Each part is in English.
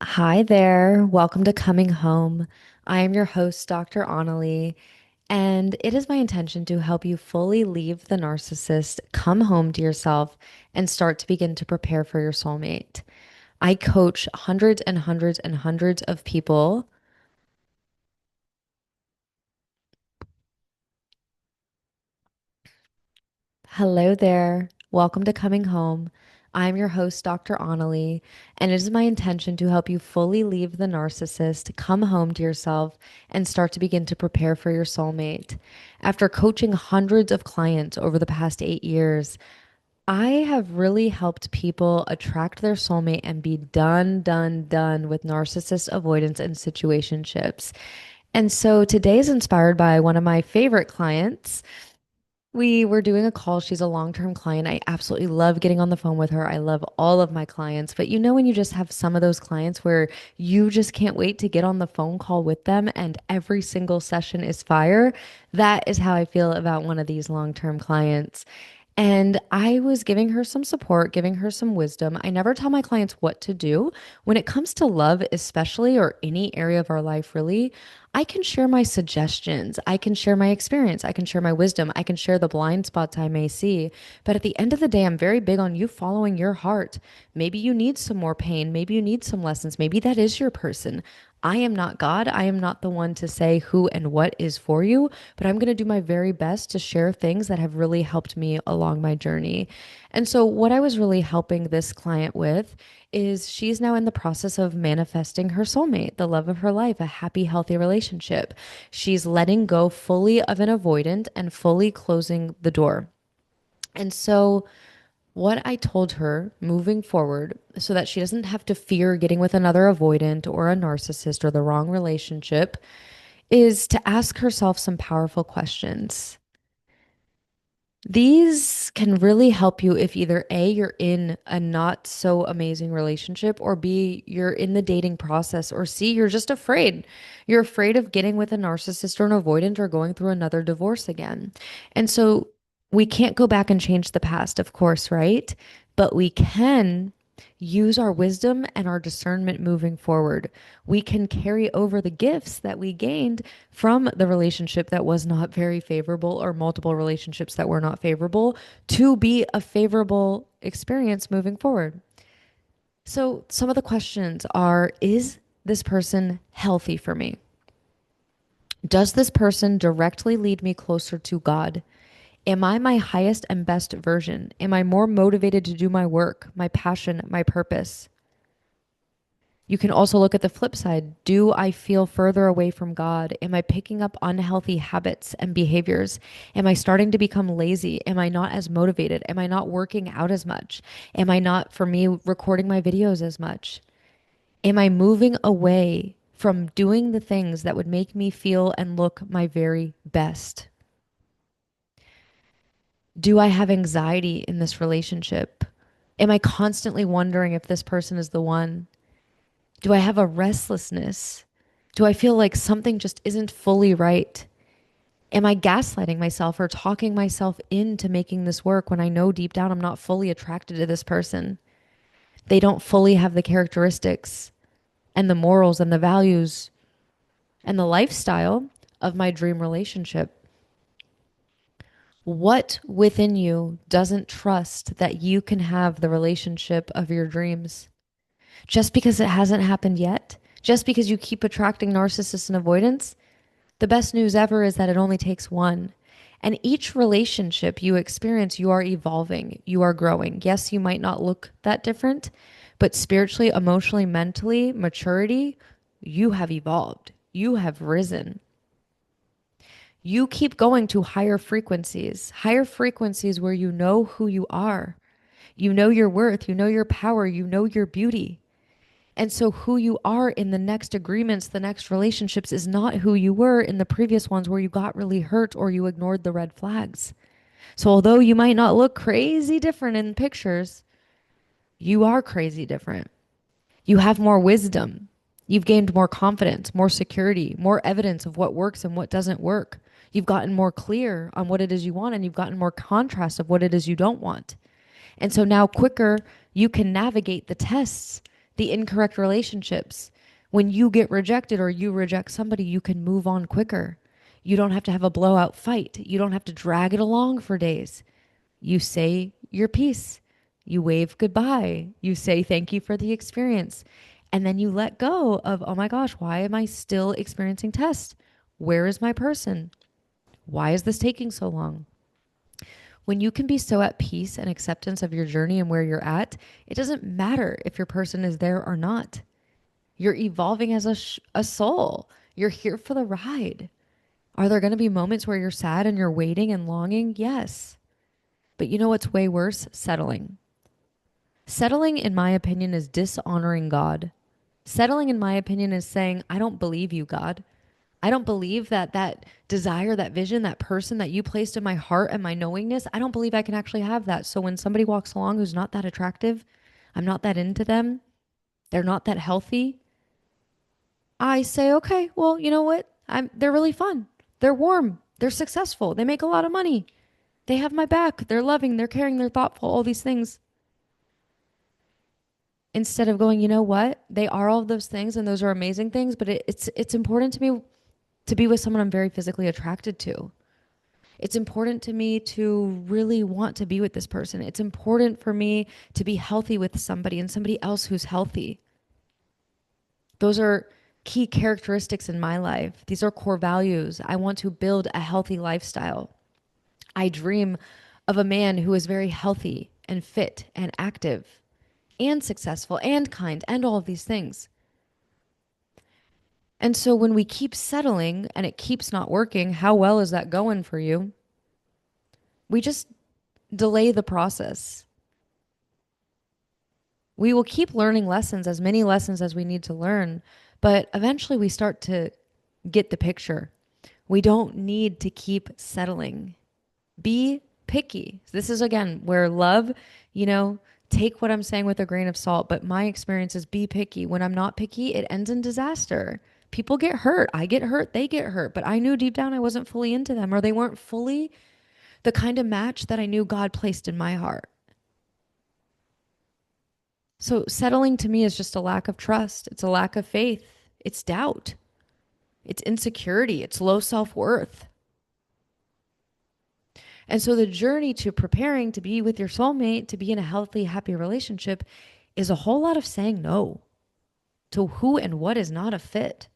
Hi there. Welcome to Coming Home. I am your host, Dr.Onalee, and it is my intention to help you fully leave the narcissist, come home to yourself, and start to begin to prepare for your soulmate. I coach hundreds and hundreds and hundreds of people. Hello there. Welcome to Coming Home. I'm your host, Dr. Onalee, and it is my intention to help you fully leave the narcissist, come home to yourself, and start to begin to prepare for your soulmate. After coaching hundreds of clients over the past 8 years, I have really helped people attract their soulmate and be done with narcissist avoidance and situationships. And so today is inspired by one of my favorite clients. We were doing a call. She's a long-term client. I absolutely love getting on the phone with her. I love all of my clients. But you know, when you just have some of those clients where you just can't wait to get on the phone call with them and every single session is fire, that is how I feel about one of these long-term clients. And I was giving her some support, giving her some wisdom. I never tell my clients what to do. When it comes to love, especially, or any area of our life, really, I can share my suggestions. I can share my experience. I can share my wisdom. I can share the blind spots I may see. But at the end of the day, I'm very big on you following your heart. Maybe you need some more pain. Maybe you need some lessons. Maybe that is your person. I am not God. I am not the one to say who and what is for you, but I'm going to do my very best to share things that have really helped me along my journey. And so, what I was really helping this client with is she's now in the process of manifesting her soulmate, the love of her life, a happy, healthy relationship. She's letting go fully of an avoidant and fully closing the door. And so, what I told her moving forward, so that she doesn't have to fear getting with another avoidant or a narcissist or the wrong relationship, is to ask herself some powerful questions. These can really help you if either A, you're in a not so amazing relationship, or B, you're in the dating process, or C, you're just afraid. You're afraid of getting with a narcissist or an avoidant or going through another divorce again. And so we can't go back and change the past, of course, right? But we can use our wisdom and our discernment moving forward. We can carry over the gifts that we gained from the relationship that was not very favorable or multiple relationships that were not favorable to be a favorable experience moving forward. So, some of the questions are: is this person healthy for me? Does this person directly lead me closer to God? Am I my highest and best version? Am I more motivated to do my work, my passion, my purpose? You can also look at the flip side. Do I feel further away from God? Am I picking up unhealthy habits and behaviors? Am I starting to become lazy? Am I not as motivated? Am I not working out as much? Am I not, for me, recording my videos as much? Am I moving away from doing the things that would make me feel and look my very best? Do I have anxiety in this relationship? Am I constantly wondering if this person is the one? Do I have a restlessness? Do I feel like something just isn't fully right? Am I gaslighting myself or talking myself into making this work when I know deep down I'm not fully attracted to this person? They don't fully have the characteristics and the morals and the values and the lifestyle of my dream relationship. What within you doesn't trust that you can have the relationship of your dreams? Just because it hasn't happened yet? Just because you keep attracting narcissists and avoidance? The best news ever is that it only takes one. And each relationship you experience, you are evolving, you are growing. Yes, you might not look that different, but spiritually, emotionally, mentally, maturity, you have evolved. You have risen. You keep going to higher frequencies where you know who you are. You know your worth, you know your power, you know your beauty. And so, who you are in the next agreements, the next relationships, is not who you were in the previous ones where you got really hurt or you ignored the red flags. So, although you might not look crazy different in pictures, you are crazy different. You have more wisdom. You've gained more confidence, more security, more evidence of what works and what doesn't work. You've gotten more clear on what it is you want, and you've gotten more contrast of what it is you don't want. And so now, quicker, you can navigate the tests the incorrect relationships. When you get rejected or you reject somebody, you can move on quicker. You don't have to have a blowout fight. You don't have to drag it along for days. You say your piece. You wave goodbye. You say thank you for the experience. And then you let go of, oh my gosh, why am I still experiencing tests? Where is my person? Why is this taking so long? When you can be so at peace and acceptance of your journey and where you're at, it doesn't matter if your person is there or not. You're evolving as a soul. You're here for the ride. Are there going to be moments where you're sad and you're waiting and longing? Yes. But you know what's way worse? Settling. Settling, in my opinion, is dishonoring God. Settling, in my opinion, is saying, I don't believe you, God. I don't believe that desire, that vision, that person that you placed in my heart and my knowingness, I don't believe I can actually have that. So when somebody walks along who's not that attractive, I'm not that into them, they're not that healthy, I say, okay, well, you know what? They're really fun. They're warm. They're successful. They make a lot of money. They have my back. They're loving. They're caring. They're thoughtful. All these things. Instead of going, you know what? They are all of those things and those are amazing things, but it's important to me to be with someone I'm very physically attracted to. It's important to me to really want to be with this person. It's important for me to be healthy with somebody and somebody else who's healthy. Those are key characteristics in my life. These are core values. I want to build a healthy lifestyle. I dream of a man who is very healthy and fit and active and successful and kind and all of these things. And so when we keep settling and it keeps not working, how well is that going for you? We just delay the process. We will keep learning lessons, as many lessons as we need to learn, but eventually we start to get the picture. We don't need to keep settling. Be picky. This is, again, where love, take what I'm saying with a grain of salt, but my experience is be picky. When I'm not picky, it ends in disaster. People get hurt. I get hurt. They get hurt. But I knew deep down I wasn't fully into them, or they weren't fully the kind of match that I knew God placed in my heart. So settling to me is just a lack of trust. It's a lack of faith. It's doubt. It's insecurity. It's low self-worth. And so the journey to preparing to be with your soulmate, to be in a healthy, happy relationship, is a whole lot of saying no to who and what is not a fit,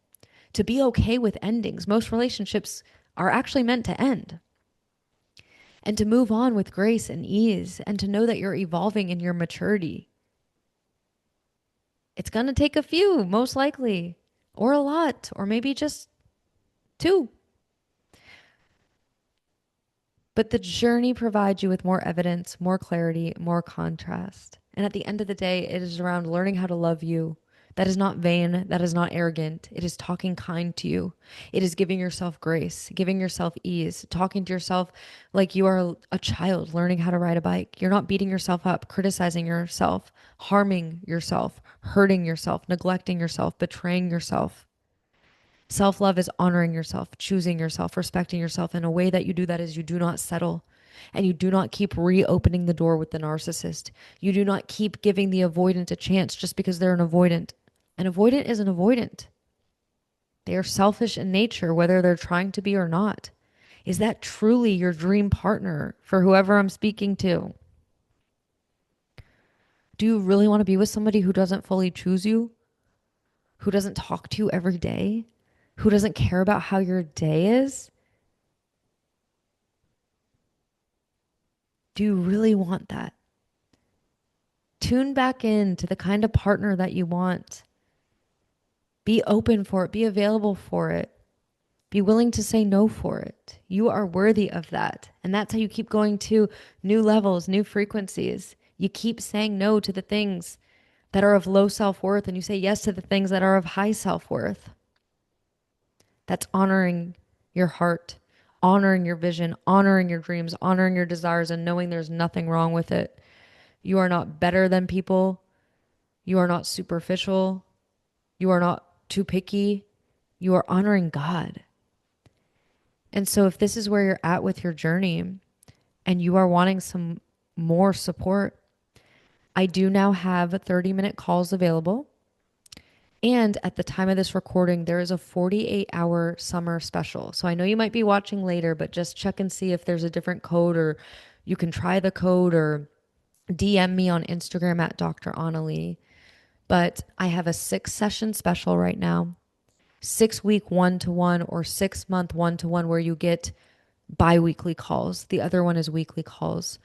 to be okay with endings. Most relationships are actually meant to end. And to move on with grace and ease, and to know that you're evolving in your maturity. It's going to take a few, most likely, or a lot, or maybe just two. But the journey provides you with more evidence, more clarity, more contrast. And at the end of the day, it is around learning how to love you. That is not vain. That is not arrogant. It is talking kind to you. It is giving yourself grace, giving yourself ease, talking to yourself like you are a child learning how to ride a bike. You're not beating yourself up, criticizing yourself, harming yourself, hurting yourself, neglecting yourself, betraying yourself. Self-love is honoring yourself, choosing yourself, respecting yourself. In a way that you do that is you do not settle, and you do not keep reopening the door with the narcissist. You do not keep giving the avoidant a chance just because they're an avoidant. An avoidant is an avoidant. They are selfish in nature, whether they're trying to be or not. Is that truly your dream partner for whoever I'm speaking to? Do you really want to be with somebody who doesn't fully choose you? Who doesn't talk to you every day? Who doesn't care about how your day is? Do you really want that? Tune back in to the kind of partner that you want. Be open for it. Be available for it. Be willing to say no for it. You are worthy of that. And that's how you keep going to new levels, new frequencies. You keep saying no to the things that are of low self-worth, and you say yes to the things that are of high self-worth. That's honoring your heart, honoring your vision, honoring your dreams, honoring your desires, and knowing there's nothing wrong with it. You are not better than people. You are not superficial. You are not too picky. You are honoring God. And so if this is where you're at with your journey and you are wanting some more support, I do now have 30-minute calls available. And at the time of this recording, there is a 48-hour summer special. So I know you might be watching later, but just check and see if there's a different code, or you can try the code, or DM me on Instagram at Dr.Onalee. But I have a 6 session special right now, 6 week 1-to-1 or 6 month 1-to-1, where you get bi weekly calls. The other one is weekly calls.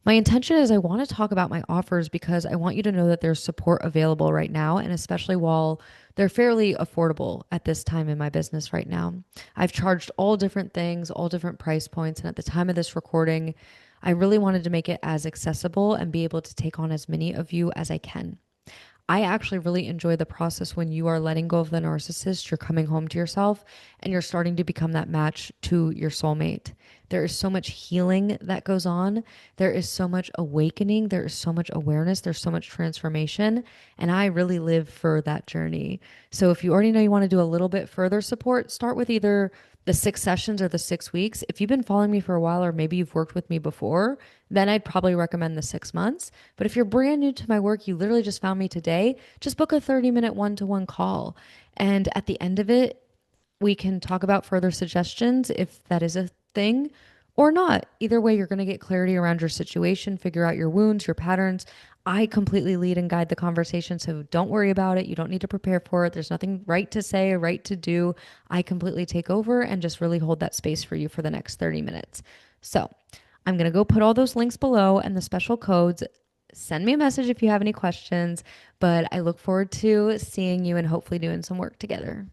My intention is I want to talk about my offers because I want you to know that there's support available right now, and especially while they're fairly affordable at this time in my business right now. I've charged all different things, all different price points, and at the time of this recording, I really wanted to make it as accessible and be able to take on as many of you as I can. I actually really enjoy the process when you are letting go of the narcissist, you're coming home to yourself, and you're starting to become that match to your soulmate. There is so much healing that goes on. There is so much awakening. There is so much awareness. There's so much transformation. And I really live for that journey. So if you already know you want to do a little bit further support, start with either the 6 sessions or the 6 weeks. If you've been following me for a while, or maybe you've worked with me before, then I'd probably recommend the 6 months. But if you're brand new to my work, you literally just found me today, just book a 30-minute 1-to-1 call. And at the end of it, we can talk about further suggestions if that is a thing or not. Either way, you're going to get clarity around your situation, figure out your wounds, your patterns. I completely lead and guide the conversation, so don't worry about it. You don't need to prepare for it. There's nothing right to say or right to do. I completely take over and just really hold that space for you for the next 30 minutes. So I'm going to go put all those links below and the special codes. Send me a message if you have any questions, but I look forward to seeing you and hopefully doing some work together.